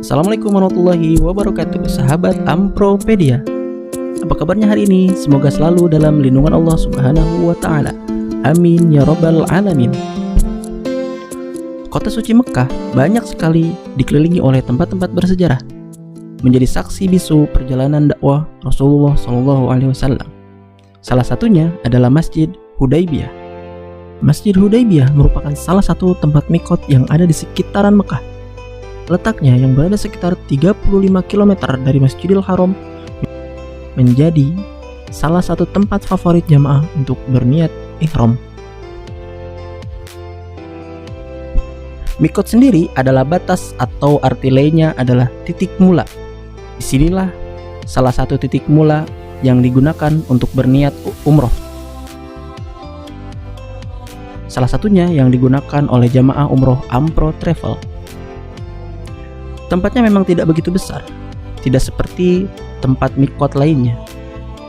Assalamualaikum warahmatullahi wabarakatuh, sahabat Ampropedia. Apa kabarnya hari ini? Semoga selalu dalam lindungan Allah Subhanahu wa Ta'ala. Amin ya Rabbal Alamin. Kota suci Mekah banyak sekali dikelilingi oleh tempat-tempat bersejarah, menjadi saksi bisu perjalanan dakwah Rasulullah SAW. Salah satunya adalah Masjid Hudaybiyah. Masjid Hudaybiyah merupakan salah satu tempat mikot yang ada di sekitaran Mekah. Letaknya yang berada sekitar 35 km dari Masjidil Haram menjadi salah satu tempat favorit jamaah untuk berniat ihram. Mikot sendiri adalah batas atau arti lainnya adalah titik mula. Disinilah salah satu titik mula yang digunakan untuk berniat umroh. Salah satunya yang digunakan oleh jamaah umroh Ampro Travel. Tempatnya memang tidak begitu besar, tidak seperti tempat mikot lainnya,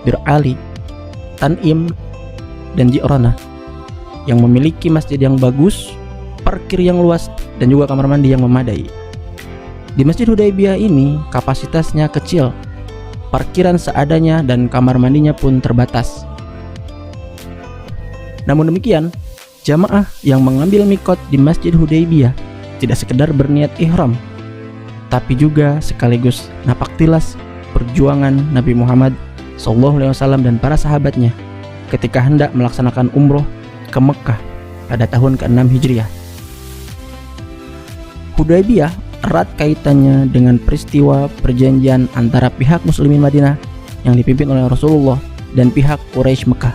Bir Ali, Tan'im, dan Ji'rana, yang memiliki masjid yang bagus, parkir yang luas, dan juga kamar mandi yang memadai. Di Masjid Hudaybiyah ini kapasitasnya kecil, parkiran seadanya dan kamar mandinya pun terbatas. Namun demikian, jamaah yang mengambil mikot di Masjid Hudaybiyah tidak sekedar berniat ihram, tapi juga sekaligus napak tilas perjuangan Nabi Muhammad SAW dan para sahabatnya ketika hendak melaksanakan umroh ke Mekah pada tahun ke-6 Hijriah. Hudaybiyah erat kaitannya dengan peristiwa perjanjian antara pihak Muslimin Madinah yang dipimpin oleh Rasulullah dan pihak Quraisy Mekah,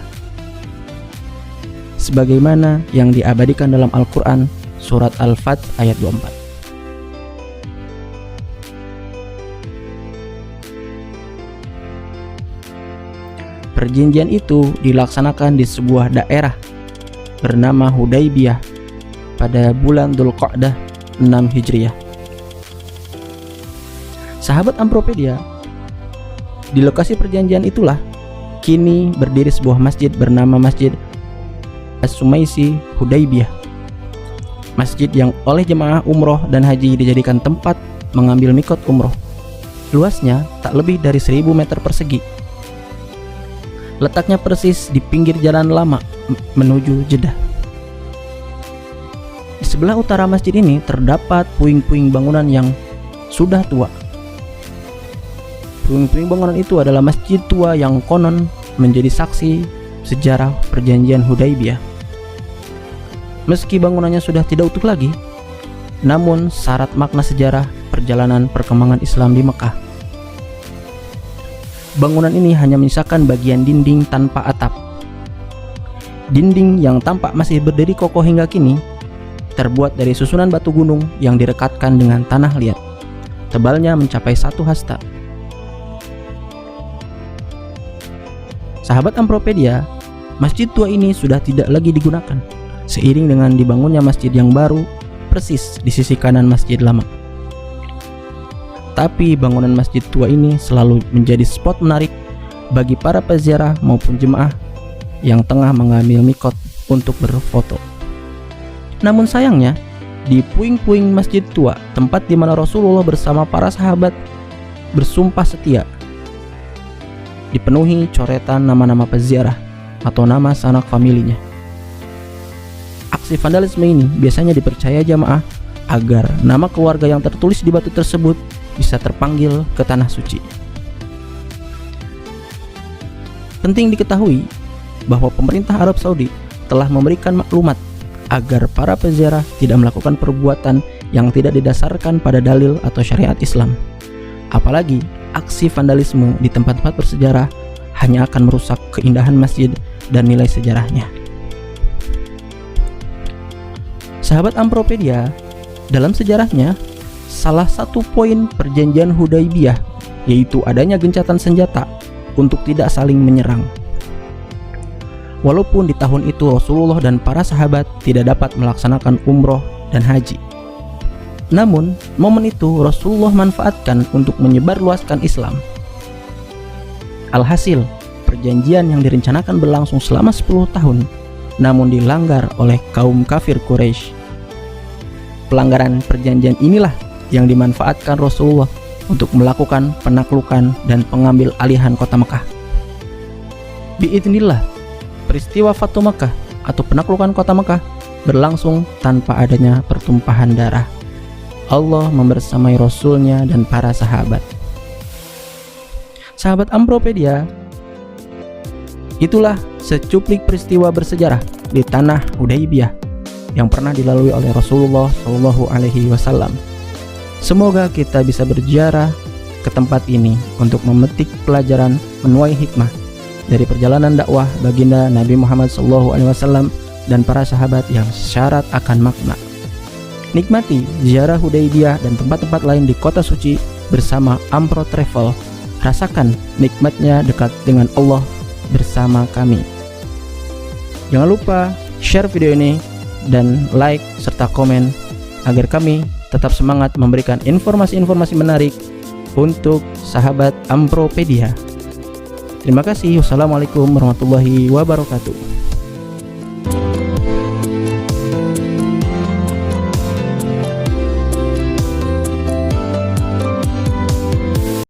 sebagaimana yang diabadikan dalam Al-Quran surat Al-Fath ayat 24. Perjanjian itu dilaksanakan di sebuah daerah bernama Hudaybiyah pada bulan Dzulqa'dah 6 Hijriah. Sahabat Ampropedia, di lokasi perjanjian itulah kini berdiri sebuah masjid bernama Masjid As-Sumaisi Hudaybiyah. Masjid yang oleh jemaah umroh dan haji dijadikan tempat mengambil mikot umroh. Luasnya tak lebih dari 1000 meter persegi. Letaknya persis di pinggir jalan lama menuju Jeddah. Di sebelah utara masjid ini terdapat puing-puing bangunan yang sudah tua. Puing-puing bangunan itu adalah masjid tua yang konon menjadi saksi sejarah perjanjian Hudaybiyah. Meski bangunannya sudah tidak utuh lagi, namun syarat makna sejarah perjalanan perkembangan Islam di Mekah. Bangunan ini hanya menyisakan bagian dinding tanpa atap. Dinding yang tampak masih berdiri kokoh hingga kini terbuat dari susunan batu gunung yang direkatkan dengan tanah liat. Tebalnya mencapai 1 hasta. Sahabat Ampropedia, masjid tua ini sudah tidak lagi digunakan seiring dengan dibangunnya masjid yang baru persis di sisi kanan masjid lama. Tapi bangunan masjid tua ini selalu menjadi spot menarik bagi para peziarah maupun jemaah yang tengah mengambil mikot untuk berfoto. Namun sayangnya, di puing-puing masjid tua, tempat di mana Rasulullah bersama para sahabat bersumpah setia, dipenuhi coretan nama-nama peziarah atau nama sanak familinya. Aksi vandalisme ini biasanya dipercaya jamaah agar nama keluarga yang tertulis di batu tersebut bisa terpanggil ke tanah suci. Penting diketahui bahwa pemerintah Arab Saudi telah memberikan maklumat agar para peziarah tidak melakukan perbuatan yang tidak didasarkan pada dalil atau syariat Islam. Apalagi aksi vandalisme di tempat-tempat bersejarah hanya akan merusak keindahan masjid dan nilai sejarahnya. Sahabat Ampropedia, dalam sejarahnya salah satu poin perjanjian Hudaybiyah yaitu adanya gencatan senjata untuk tidak saling menyerang. Walaupun di tahun itu Rasulullah dan para sahabat tidak dapat melaksanakan umroh dan haji, namun momen itu Rasulullah manfaatkan untuk menyebarluaskan Islam. Alhasil, perjanjian yang direncanakan berlangsung selama 10 tahun namun dilanggar oleh kaum kafir Quraisy. Pelanggaran perjanjian inilah yang dimanfaatkan Rasulullah untuk melakukan penaklukan dan pengambil alihan kota Mekah. Biidznillah, peristiwa Fatu Mekah atau penaklukan kota Mekah berlangsung tanpa adanya pertumpahan darah. Allah membersamai Rasulnya dan para sahabat. Sahabat Ampropedia, itulah secuplik peristiwa bersejarah di tanah Hudaybiyah yang pernah dilalui oleh Rasulullah Shallallahu Alaihi Wasallam. Semoga kita bisa berziarah ke tempat ini untuk memetik pelajaran menuai hikmah dari perjalanan dakwah baginda Nabi Muhammad Shallallahu Alaihi Wasallam dan para sahabat yang syarat akan makna. Nikmati ziarah Hudaybiyah dan tempat-tempat lain di kota suci bersama Ampro Travel. Rasakan nikmatnya dekat dengan Allah bersama kami. Jangan lupa share video ini dan like serta komen agar kami tetap semangat memberikan informasi-informasi menarik untuk sahabat Ampropedia. Terima kasih. Wassalamualaikum warahmatullahi wabarakatuh.